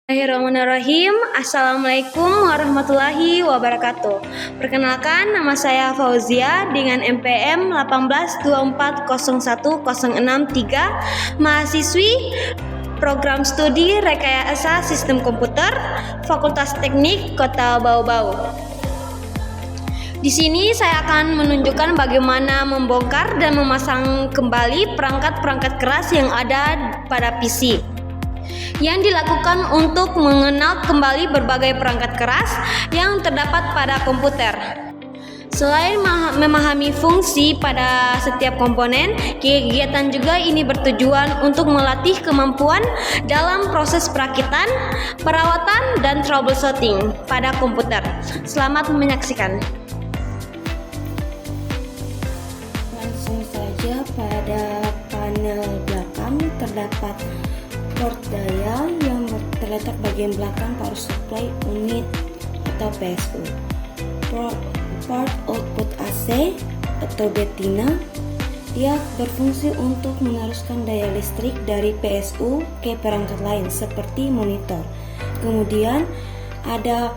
Bismillahirrahmanirrahim. Assalamualaikum warahmatullahi wabarakatuh. Perkenalkan, nama saya Fauzia dengan NPM 182401063, mahasiswi Program Studi Rekayasa Sistem Komputer, Fakultas Teknik Kota Bau-Bau. Di sini saya akan menunjukkan bagaimana membongkar dan memasang kembali perangkat-perangkat keras yang ada pada PC. Yang dilakukan untuk mengenal kembali berbagai perangkat keras yang terdapat pada komputer. Selain memahami fungsi pada setiap komponen, kegiatan juga ini bertujuan untuk melatih kemampuan dalam proses perakitan, perawatan, dan troubleshooting pada komputer. Selamat menyaksikan. Langsung saja, pada panel belakang terdapat port daya yang terletak bagian belakang power supply unit atau PSU. Port output AC atau betina, dia berfungsi untuk meneruskan daya listrik dari PSU ke perangkat lain seperti monitor. Kemudian ada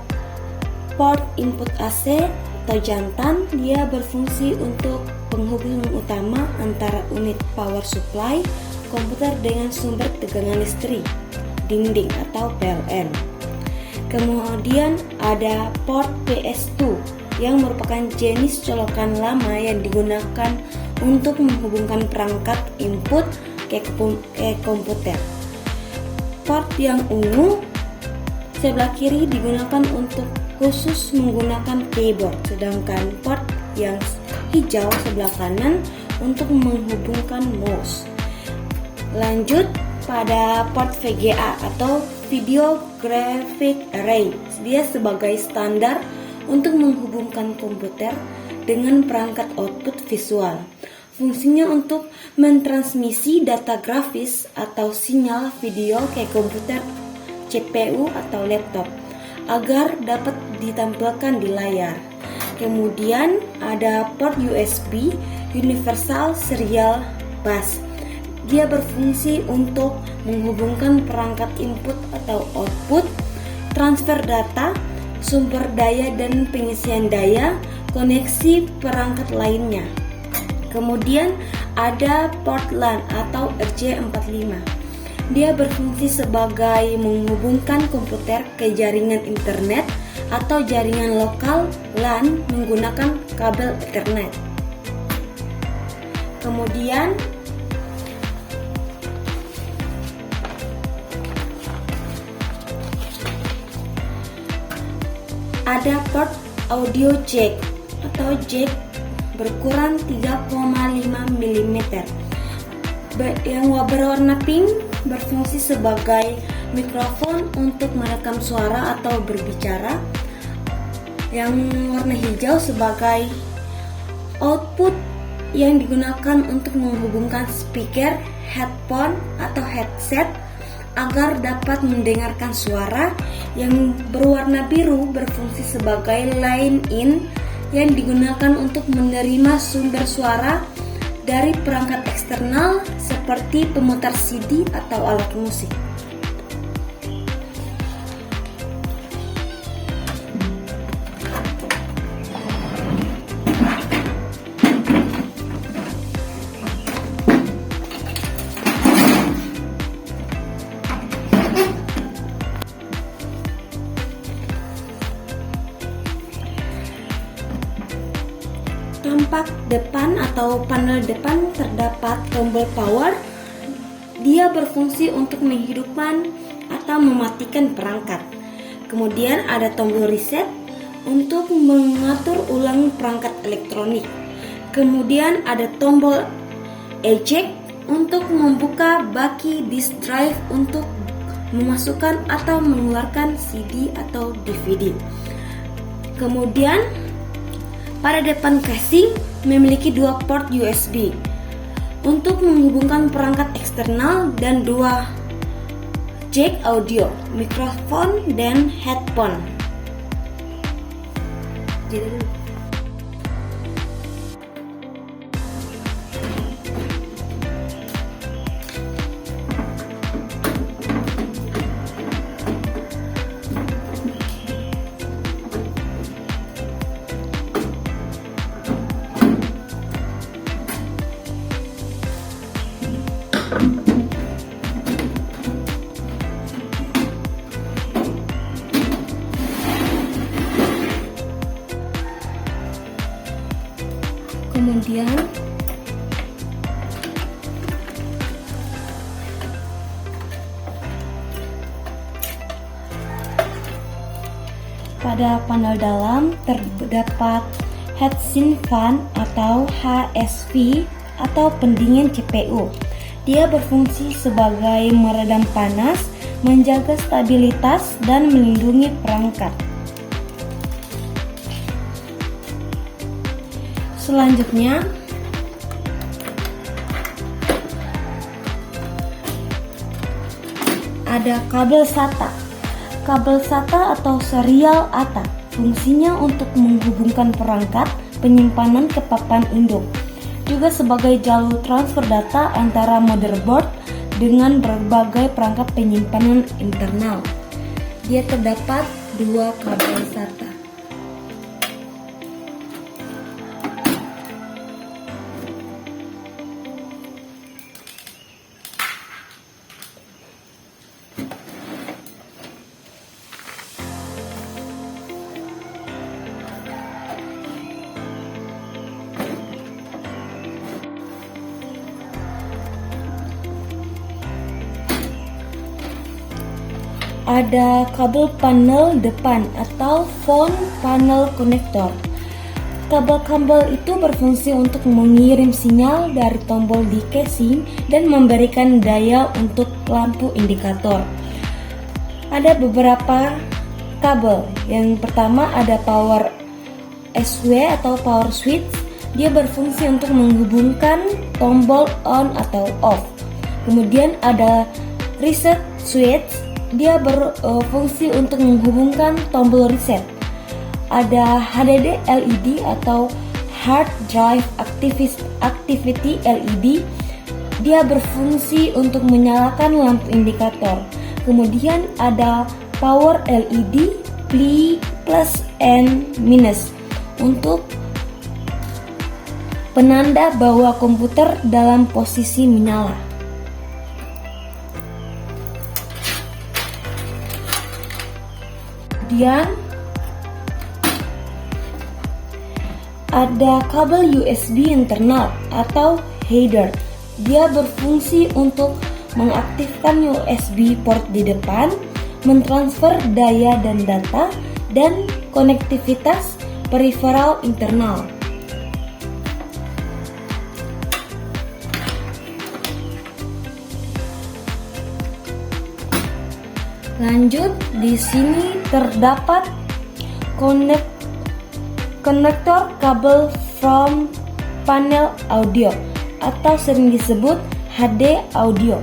port input AC atau jantan, dia berfungsi untuk penghubung utama antara unit power supply komputer dengan sumber tegangan listrik dinding atau PLN. Kemudian ada port PS2 yang merupakan jenis colokan lama yang digunakan untuk menghubungkan perangkat input ke komputer. Port yang ungu sebelah kiri digunakan untuk khusus menggunakan keyboard, sedangkan port yang hijau sebelah kanan untuk menghubungkan mouse. Lanjut pada port VGA atau Video Graphic Array. Dia sebagai standar untuk menghubungkan komputer dengan perangkat output visual. Fungsinya untuk mentransmisi data grafis atau sinyal video ke komputer CPU atau laptop agar dapat ditampilkan di layar. Kemudian ada port USB Universal Serial Bus. Dia berfungsi untuk menghubungkan perangkat input atau output, transfer data, sumber daya dan pengisian daya, koneksi perangkat lainnya. Kemudian ada port LAN atau RJ45. Dia berfungsi sebagai menghubungkan komputer ke jaringan internet atau jaringan lokal LAN menggunakan kabel Ethernet. Kemudian ada port audio jack atau jack berukuran 3,5 mm yang berwarna pink, berfungsi sebagai mikrofon untuk merekam suara atau berbicara. Yang warna hijau sebagai output yang digunakan untuk menghubungkan speaker, headphone atau headset agar dapat mendengarkan suara. Yang berwarna biru berfungsi sebagai line in yang digunakan untuk menerima sumber suara dari perangkat eksternal seperti pemutar CD atau alat musik. Tampak depan atau panel depan terdapat tombol power. Dia berfungsi untuk menghidupkan atau mematikan perangkat. Kemudian ada tombol reset untuk mengatur ulang perangkat elektronik. Kemudian ada tombol eject untuk membuka baki disk drive untuk memasukkan atau mengeluarkan CD atau DVD. Kemudian pada depan casing memiliki dua port USB untuk menghubungkan perangkat eksternal dan dua jack audio, mikrofon, dan headphone. Kemudian pada panel dalam terdapat heatsink fan atau HSV atau pendingin CPU. Dia berfungsi sebagai meredam panas, menjaga stabilitas, dan melindungi perangkat. Selanjutnya, ada kabel SATA. Kabel SATA atau serial ATA fungsinya untuk menghubungkan perangkat penyimpanan ke papan induk, juga sebagai jalur transfer data antara motherboard dengan berbagai perangkat penyimpanan internal. Dia terdapat 2 kabel SATA. Ada kabel panel depan atau front panel connector. Kabel-kabel itu berfungsi untuk mengirim sinyal dari tombol di casing dan memberikan daya untuk lampu indikator. Ada beberapa kabel. Yang pertama ada power SW atau power switch. Dia berfungsi untuk menghubungkan tombol on atau off. Kemudian ada reset switch. Dia berfungsi untuk menghubungkan tombol reset. Ada HDD LED atau Hard Drive Activity LED. Dia berfungsi untuk menyalakan lampu indikator. Kemudian ada Power LED plus and minus untuk penanda bahwa komputer dalam posisi menyala. Kemudian ada kabel USB internal atau header. Dia berfungsi untuk mengaktifkan USB port di depan, mentransfer daya dan data, dan konektivitas peripheral internal. Lanjut, di sini terdapat konektor kabel from panel audio atau sering disebut HD audio.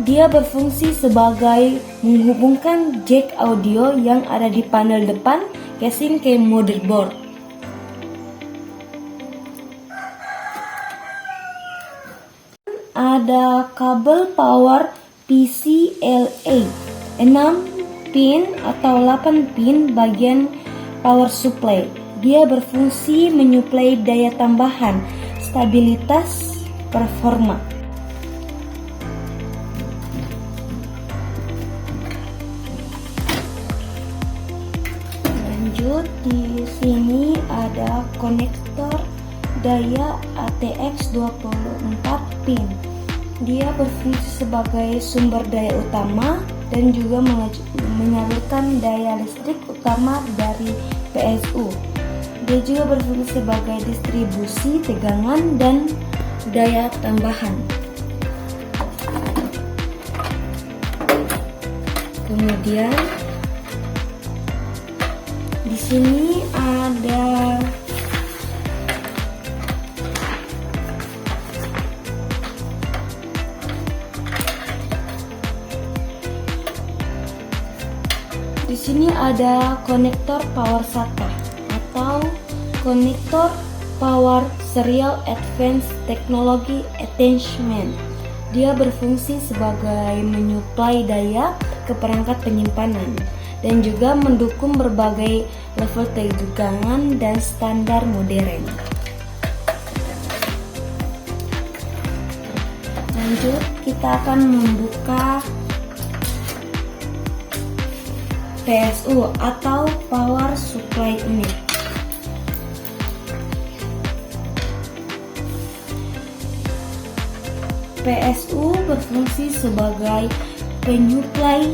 Dia berfungsi sebagai menghubungkan jack audio yang ada di panel depan casing ke motherboard. Ada kabel power PCLA 6 pin atau 8 pin bagian power supply. Dia berfungsi menyuplai daya tambahan, stabilitas, performa. Lanjut, di sini ada konektor daya ATX 24 pin. Dia berfungsi sebagai sumber daya utama dan juga menyalurkan daya listrik utama dari PSU. Dia juga berfungsi sebagai distribusi tegangan dan daya tambahan. Kemudian di sini ada konektor power SATA atau konektor power serial advanced technology attachment. Dia berfungsi sebagai menyuplai daya ke perangkat penyimpanan dan juga mendukung berbagai level tegangan dan standar modern. Lanjut, kita akan membuka PSU atau Power Supply Unit. PSU berfungsi sebagai penyuplai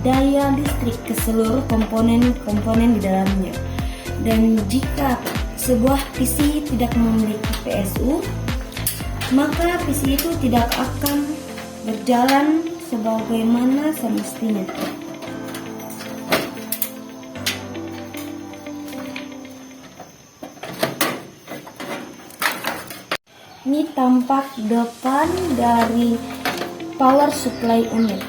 daya listrik ke seluruh komponen-komponen di dalamnya. Dan jika sebuah PC tidak memiliki PSU, maka PC itu tidak akan berjalan sebagaimana semestinya. Ini tampak depan dari power supply unit.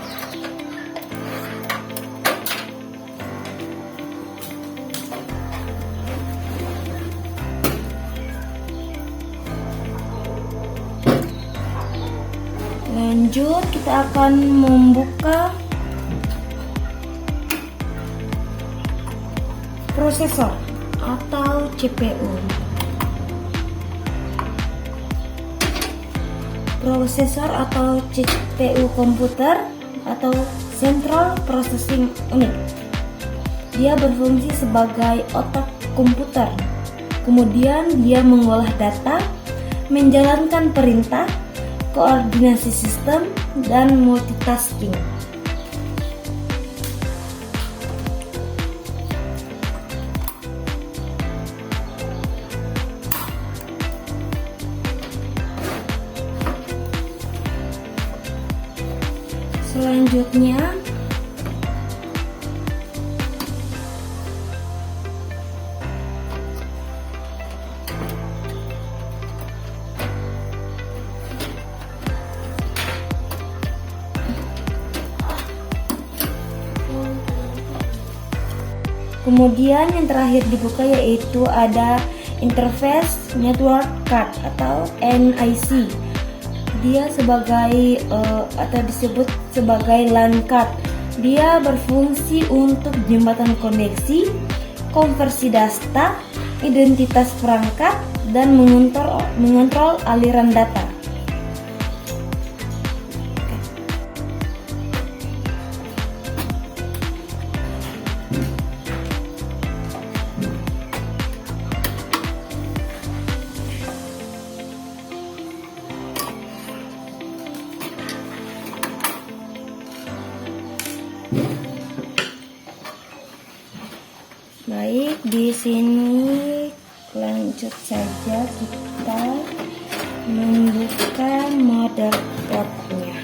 Lanjut, kita akan membuka prosesor atau CPU. Prosesor atau CPU komputer atau Central Processing Unit. Dia berfungsi sebagai otak komputer. Kemudian dia mengolah data, menjalankan perintah, koordinasi sistem, dan multitasking. Selanjutnya, kemudian yang terakhir dibuka yaitu ada Interface Network Card atau NIC. Dia sebagai atau disebut sebagai LAN card. Dia berfungsi untuk jembatan koneksi, konversi data, identitas perangkat, dan mengontrol aliran data. Baik, di sini lanjut saja kita membuka motherboardnya.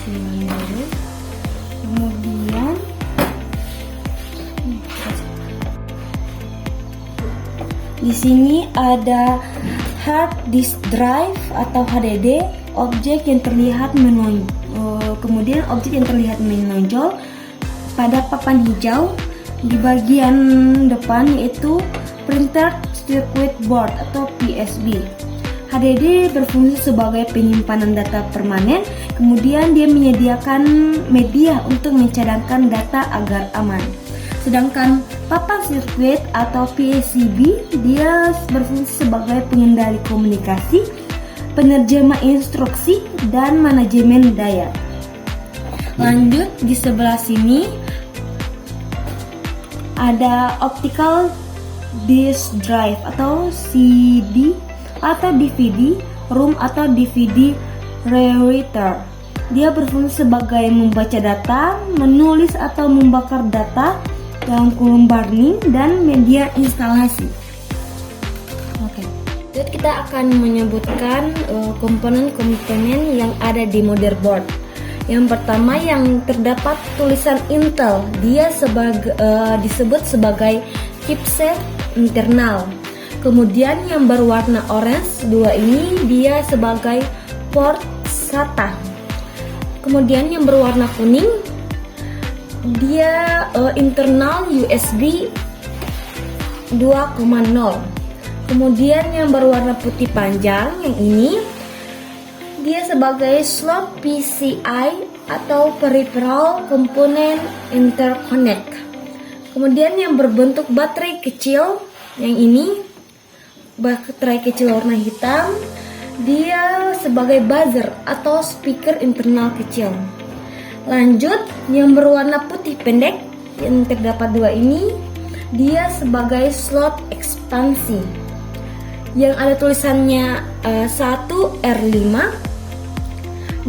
Sini dulu. Kemudian di sini ada hard disk drive atau HDD, objek yang terlihat kemudian objek yang terlihat menonjol pada papan hijau di bagian depan yaitu printed circuit board atau PCB. HDD berfungsi sebagai penyimpanan data permanen, kemudian dia menyediakan media untuk mencadangkan data agar aman. Sedangkan papan sirkuit atau PCB dia berfungsi sebagai pengendali komunikasi, penerjemah instruksi, dan manajemen daya. Lanjut, di sebelah sini ada optical disk drive atau CD atau DVD ROM atau DVD reader. Dia berfungsi sebagai membaca data, menulis atau membakar data dalam kolom burning dan media instalasi. Oke. Jadi kita akan menyebutkan komponen-komponen yang ada di motherboard. Yang pertama yang terdapat tulisan Intel, dia disebut sebagai chipset internal. Kemudian yang berwarna orange dua ini dia sebagai port SATA. Kemudian yang berwarna kuning dia internal USB 2.0. Kemudian yang berwarna putih panjang yang ini dia sebagai slot PCI atau peripheral component interconnect. Kemudian yang berbentuk baterai kecil yang ini baterai kecil warna hitam, dia sebagai buzzer atau speaker internal kecil. Lanjut, yang berwarna putih pendek yang terdapat dua ini, dia sebagai slot ekspansi yang ada tulisannya 1R5.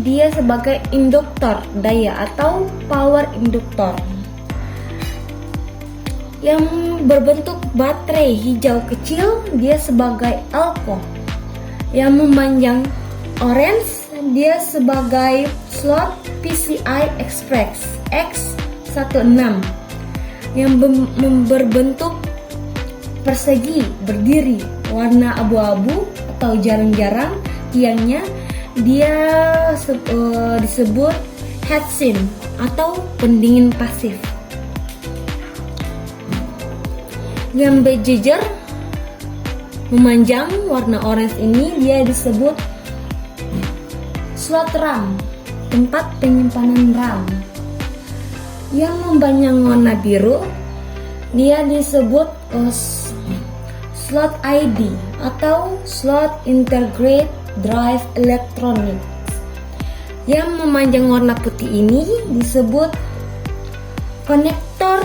Dia sebagai induktor daya atau power induktor yang berbentuk baterai hijau kecil. Dia sebagai alko. Yang memanjang orange, dia sebagai slot PCI Express X16 yang berbentuk persegi berdiri warna abu-abu atau jarang-jarang tiangnya. Dia disebut heatsink atau pendingin pasif. Yang berjejer memanjang warna orange ini dia disebut slot RAM, tempat penyimpanan RAM. Yang memanjang warna biru dia disebut slot ID atau slot integrated drive electronics. Yang memanjang warna putih ini disebut konektor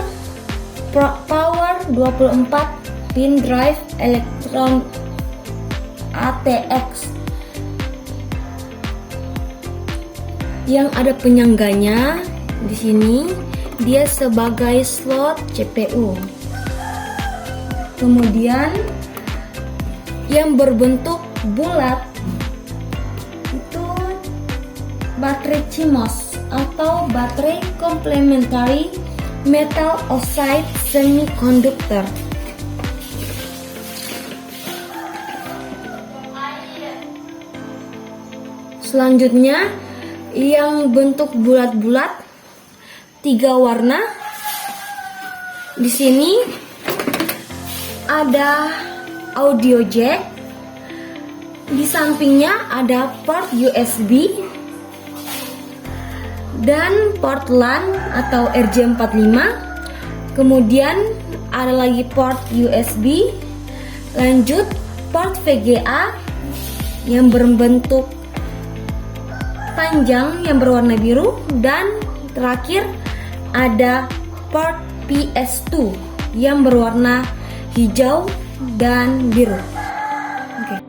power 24 pin drive elektron ATX yang ada penyangganya di sini. Dia sebagai slot CPU. Kemudian yang berbentuk bulat itu baterai CMOS atau baterai complementary metal oxide semiconductor. Selanjutnya yang bentuk bulat-bulat 3 warna. Di sini ada audio jack. Di sampingnya ada port USB dan port LAN atau RJ45. Kemudian ada lagi port USB. Lanjut port VGA yang berbentuk panjang yang berwarna biru, dan terakhir ada port PS2 yang berwarna hijau dan biru. Oke.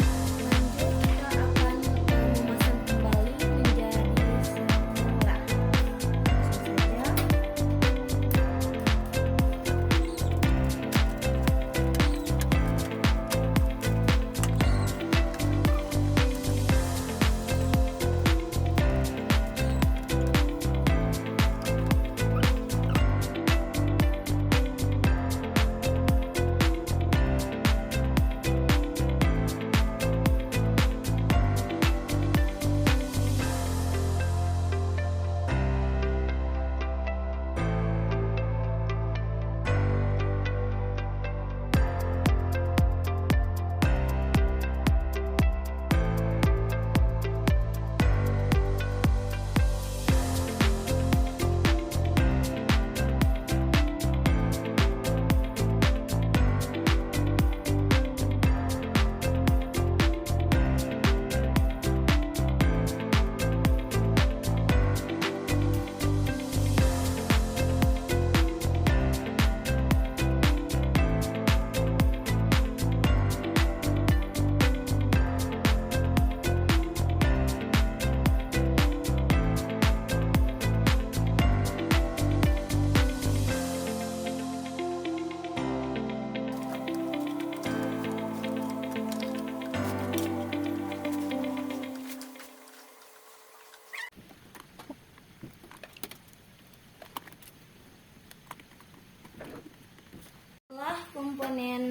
Komponen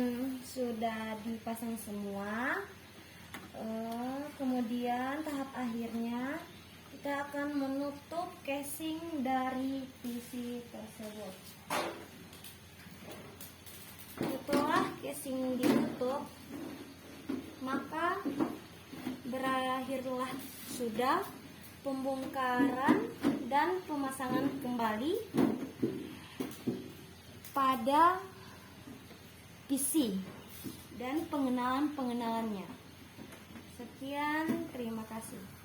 sudah dipasang semua, kemudian tahap akhirnya kita akan menutup casing dari PC tersebut. Setelah casing ditutup, maka berakhirlah sudah pembongkaran dan pemasangan kembali pada PC dan pengenalannya. Sekian, terima kasih.